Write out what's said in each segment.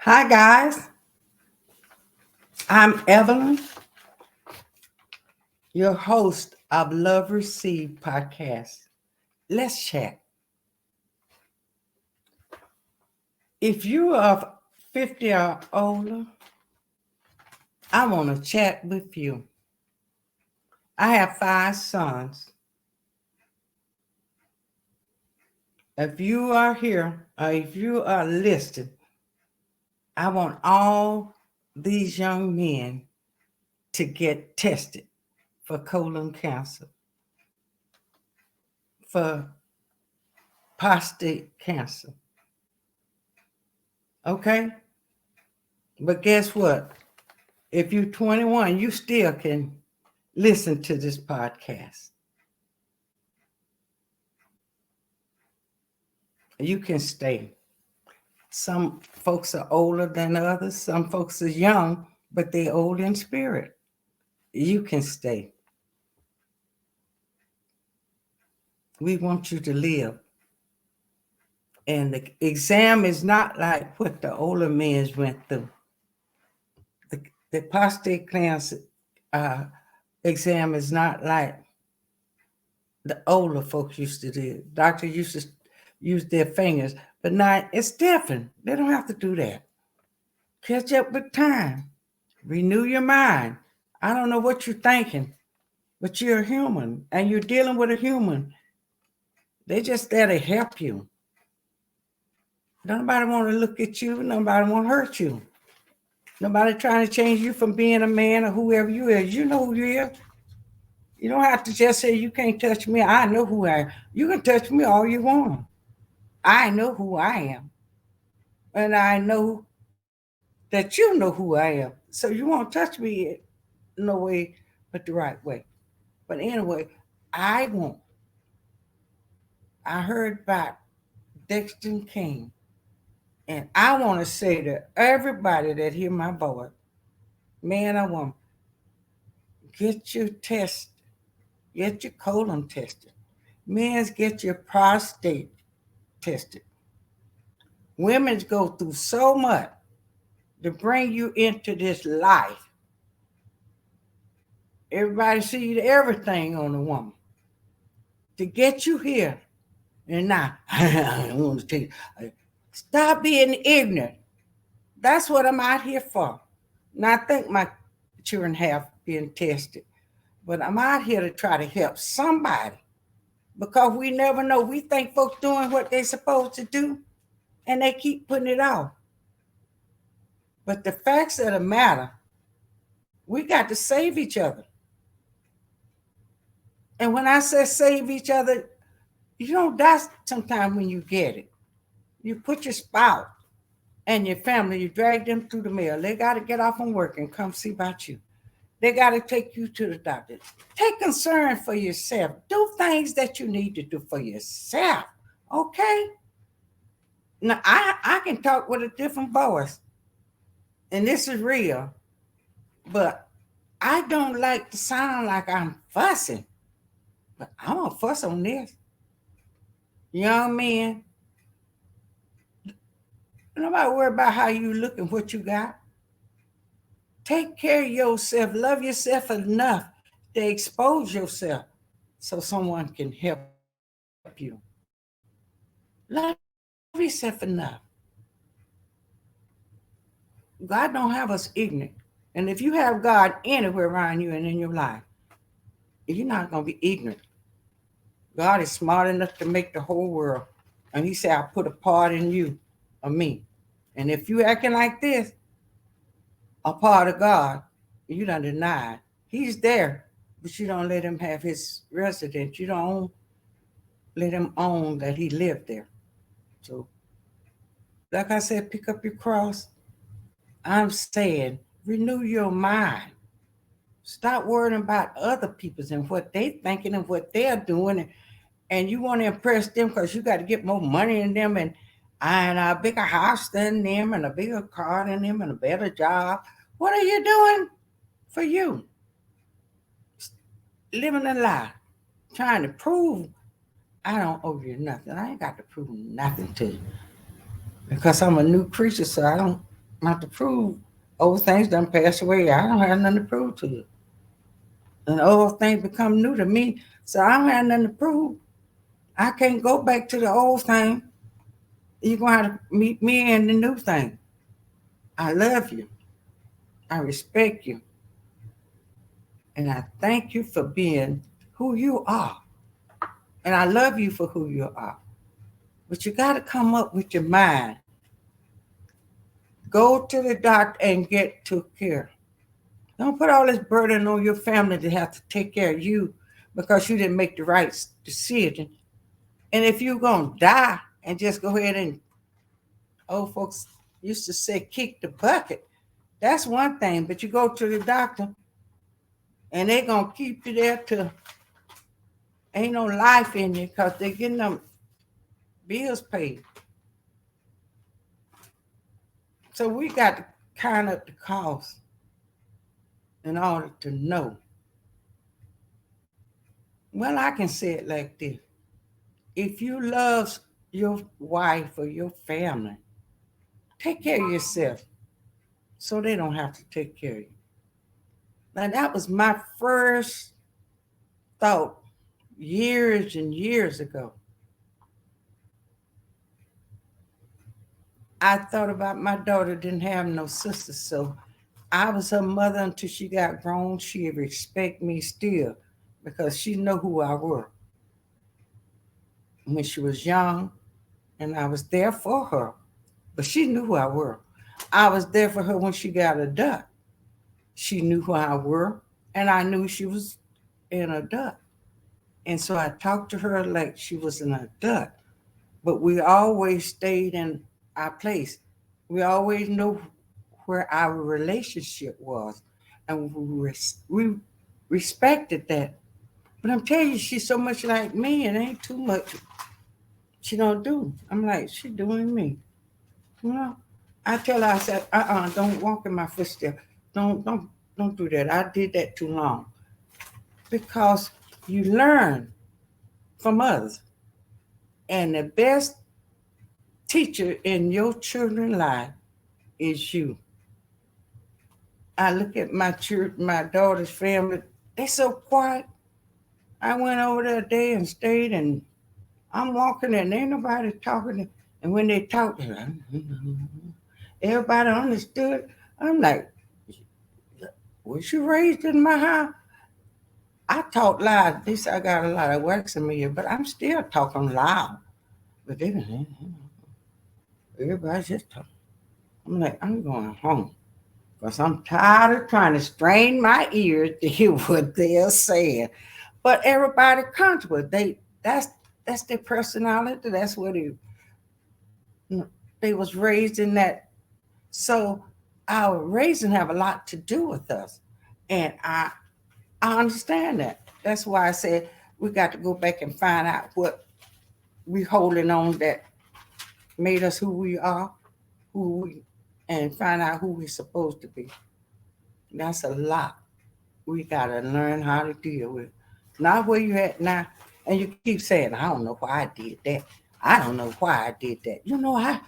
Hi, guys. I'm Evelyn, your host of Love Receive podcast. Let's chat. If you are 50 or older, I want to chat with you. I have 5 sons. If you are here or if you are listed, I want all these young men to get tested for colon cancer, for prostate cancer. Okay? But guess what? If you're 21, you still can listen to this podcast. You can stay. Some folks are older than others. Some folks are young, but they're old in spirit. You can stay. We want you to live. And the exam is not like what the older men went through. The prostate cancer exam is not like the older folks used to do. Doctor used to use their fingers, but now it's different. They don't have to do that. Catch up with time. Renew your mind. I don't know what you're thinking, but you're a human and you're dealing with a human. They just there to help you. Nobody want to look at you. Nobody want to hurt you. Nobody trying to change you from being a man or whoever you is. You know who you is. You don't have to just say you can't touch me. I know who I am. You can touch me all you want. I know who I am. And I know that you know who I am. So you won't touch me no way but the right way. But anyway, I won't. I heard about Dexter King. And I want to say to everybody that hear my voice, man or woman, get your test, get your colon tested. Men's get your prostate tested. Women's go through so much to bring you into this life. Everybody sees everything on a woman to get you here. And now, I want to tell you, stop being ignorant. That's what I'm out here for. Now, I think my children have been tested, but I'm out here to try to help somebody because we never know. We think folks doing what they're supposed to do, and they keep putting it off. But the facts of the matter, we got to save each other. And when I say save each other, you don't die sometimes when you get it. You put your spouse and your family, you drag them through the mail. They got to get off from work and come see about you. They got to take you to the doctor. Take concern for yourself. Do things that you need to do for yourself. Okay? Now, I can talk with a different voice, and this is real, but I don't like to sound like I'm fussing, but I'm going to fuss on this. Young man, nobody worry about how you look and what you got. Take care of yourself. Love yourself enough to expose yourself so someone can help you. Love yourself enough. God don't have us ignorant. And if you have God anywhere around you and in your life, you're not going to be ignorant. God is smart enough to make the whole world. And he said, I put a part in you, of me. And if you acting like this, a part of God, you don't deny it. He's there, but you don't let him have his residence. You don't let him own that he lived there. So, like I said, pick up your cross. I'm saying, renew your mind. Stop worrying about other people's and what they thinking and what they're doing. And you want to impress them because you got to get more money than them and a bigger house than them and a bigger car than them and a better job. What are you doing for you? Living a lie, trying to prove I don't owe you nothing. I ain't got to prove nothing to you because I'm a new creature, so I don't. Not to prove old things done pass away. I don't have nothing to prove to you. And old things become new to me. So I don't have nothing to prove. I can't go back to the old thing. You're going to have to meet me in the new thing. I love you. I respect you. And I thank you for being who you are. And I love you for who you are. But you got to come up with your mind. Go to the doctor and get took care. Don't put all this burden on your family to have to take care of you because you didn't make the right decision. And if you're going to die and just go ahead and, old folks used to say, kick the bucket, that's one thing. But you go to the doctor and they're going to keep you there till ain't no life in you because they're getting them bills paid. So we got to count up the cost in order to know. Well, I can say it like this. If you love your wife or your family, take care of yourself so they don't have to take care of you. Now, that was my first thought years and years ago. I thought about my daughter didn't have no sisters, so I was her mother until she got grown. She respect me still because she know who I were when she was young, and I was there for her. But she knew who I were. I was there for her when she got a duck. She knew who I were, and I knew she was an adult. And so I talked to her like she was an adult. But we always stayed in our place. We always knew where our relationship was, and we respected that. But I'm telling you, she's so much like me, it ain't too much she don't do. I'm like, she doing me. You know, I tell her, I said, don't walk in my footsteps. Don't, don't, don't do that. I did that too long. Because you learn from others. And the best teacher in your children's life is you. I look at my my daughter's family. They so quiet. I went over there a day and stayed, and I'm walking and ain't nobody talking. And when they talk, everybody understood. I'm like, was you raised in my house? I talk loud. This I got a lot of wax in me, but I'm still talking loud. But they, everybody's just talking. I'm like, I'm going home because I'm tired of trying to strain my ears to hear what they're saying. But everybody comfortable. That's their personality. That's what they was raised in that. So our raising have a lot to do with us, and I understand that. That's why I said we got to go back and find out what we holding on that made us who we are, who we, and find out who we're supposed to be. That's a lot. We gotta learn how to deal with. Not where you at now, and you keep saying, "I don't know why I did that. I don't know why I did that." You know, I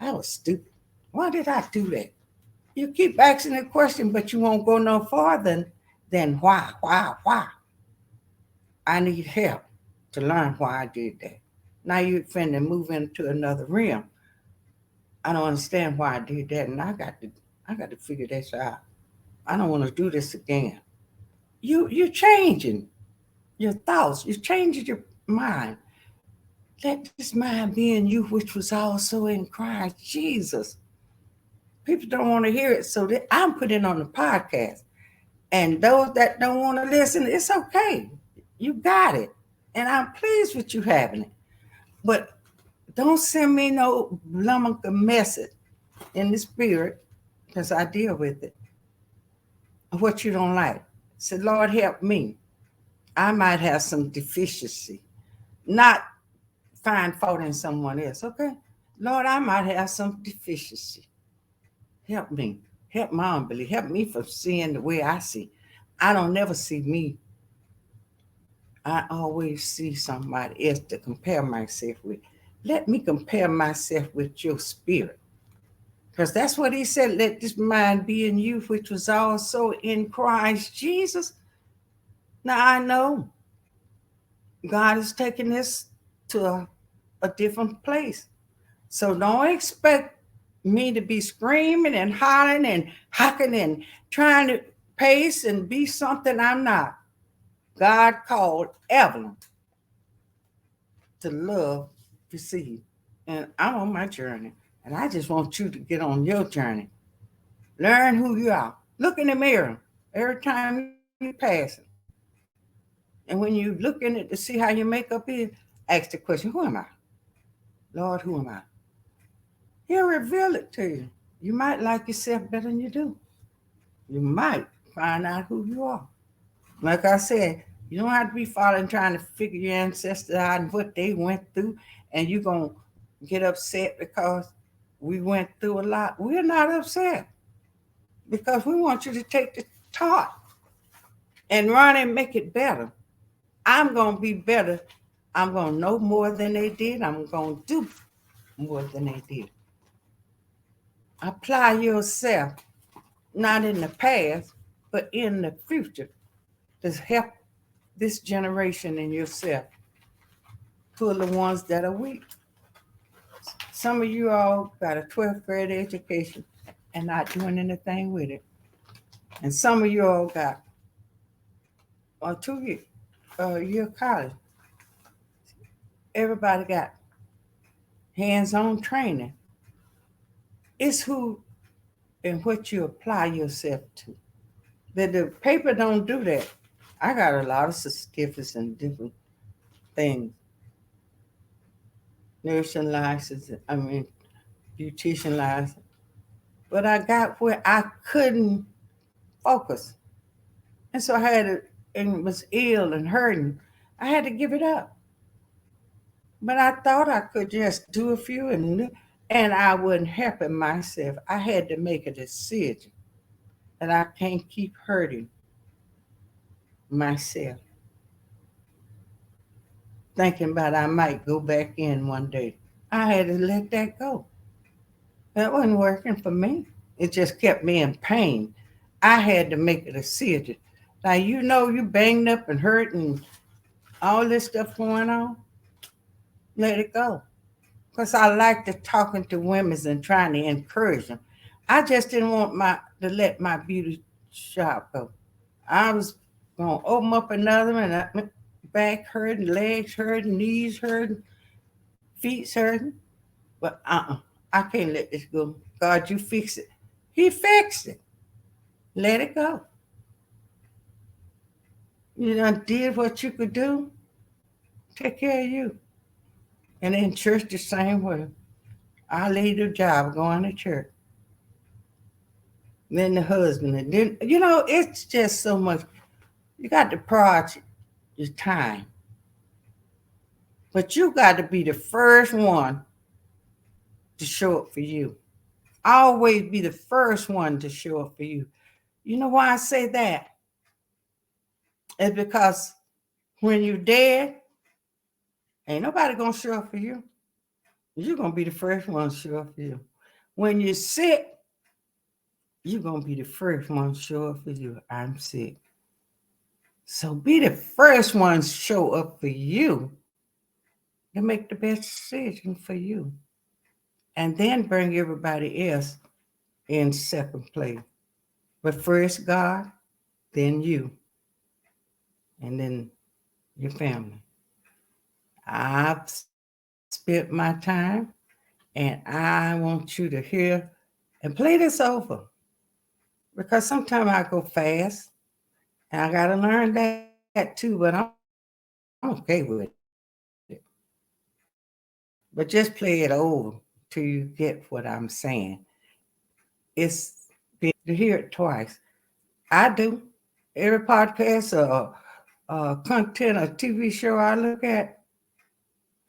was stupid. Why did I do that? You keep asking that question, but you won't go no farther than why. I need help to learn why I did that. Now you finna move into another realm. I don't understand why I did that, and I got to figure this out. I don't want to do this again. You're changing your thoughts. You're changing your mind. Let this mind be in you, which was also in Christ Jesus. People don't want to hear it, so I'm putting it on the podcast. And those that don't want to listen, it's okay. You got it, and I'm pleased with you having it. But don't send me no lummock message in the spirit, because I deal with it. What you don't like. Say, Lord, help me. I might have some deficiency, not find fault in someone else. Okay, Lord, I might have some deficiency. Help me. Help my unbelief. Help me from seeing the way I see. I don't never see me. I always see somebody else to compare myself with. Let me compare myself with your spirit. Because that's what he said, let this mind be in you, which was also in Christ Jesus. Now I know God is taking this to a different place. So don't expect me to be screaming and hollering and hocking and trying to pace and be something I'm not. God called Evelyn to love to see. And I'm on my journey. And I just want you to get on your journey. Learn who you are. Look in the mirror every time you pass it. And when you look in it to see how your makeup is, ask the question, who am I? Lord, who am I? He'll reveal it to you. You might like yourself better than you do. You might find out who you are. Like I said, you don't have to be following trying to figure your ancestors out and what they went through, and you're going to get upset because we went through a lot. We're not upset because we want you to take the taught and run and make it better. I'm going to be better. I'm going to know more than they did. I'm going to do more than they did. Apply yourself, not in the past, but in the future, to help this generation and yourself pull the ones that are weak. Some of you all got a 12th grade education and not doing anything with it. And some of you all got a 2-year college. Everybody got hands-on training. It's who and what you apply yourself to. The paper don't do that. I got a lot of certificates and different things. Nursing license, beautician license. But I got where I couldn't focus. And so I had to, and was ill and hurting. I had to give it up. But I thought I could just do a few and I wasn't helping myself. I had to make a decision that I can't keep hurting myself. Thinking about I might go back in one day. I had to let that go. That wasn't working for me. It just kept me in pain. I had to make a decision. Now you know you banged up and hurt and all this stuff going on. Let it go. Because I like to talking to women and trying to encourage them. I just didn't want to let my beauty shop go. I was gonna open up another one, and my back hurting, legs hurting, knees hurting, feet hurting. But I can't let this go. God, you fix it. He fixed it. Let it go. You done did what you could do. Take care of you. And in church the same way. I leave the job going to church. Then the husband, and then it's just so much. You got to prioritize your time, but you got to be the first one to show up for you. Always be the first one to show up for you. You know why I say that? It's because when you're dead, ain't nobody gonna show up for you. You're gonna be the first one to show up for you. When you're sick, you're gonna be the first one to show up for you. I'm sick. So be the first one to show up for you to make the best decision for you. And then bring everybody else in second place. But first God, then you, and then your family. I've spent my time and I want you to hear and play this over. Because sometimes I go fast and I got to learn that too, but I'm okay with it. But just play it over till you get what I'm saying. It's been to hear it twice. I do. Every podcast or content or TV show I look at,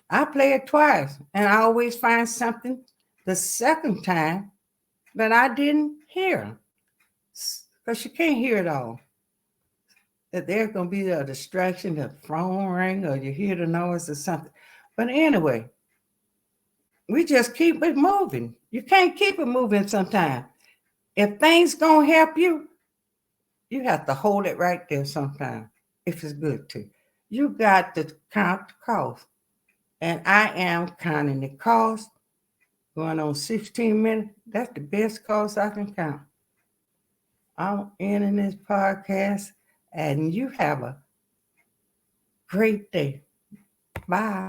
I play it twice. And I always find something the second time that I didn't hear. Because you can't hear it all. That there's going to be a distraction, the phone ring, or you hear the noise or something. But anyway, We just keep it moving. You can't keep it moving sometimes. If things gonna help you, you have to hold it right there sometimes if it's good to you. You got to count the cost. And I am counting the cost. Going on 16 minutes. That's the best cost I can count. I'm ending this podcast, and you have a great day. Bye.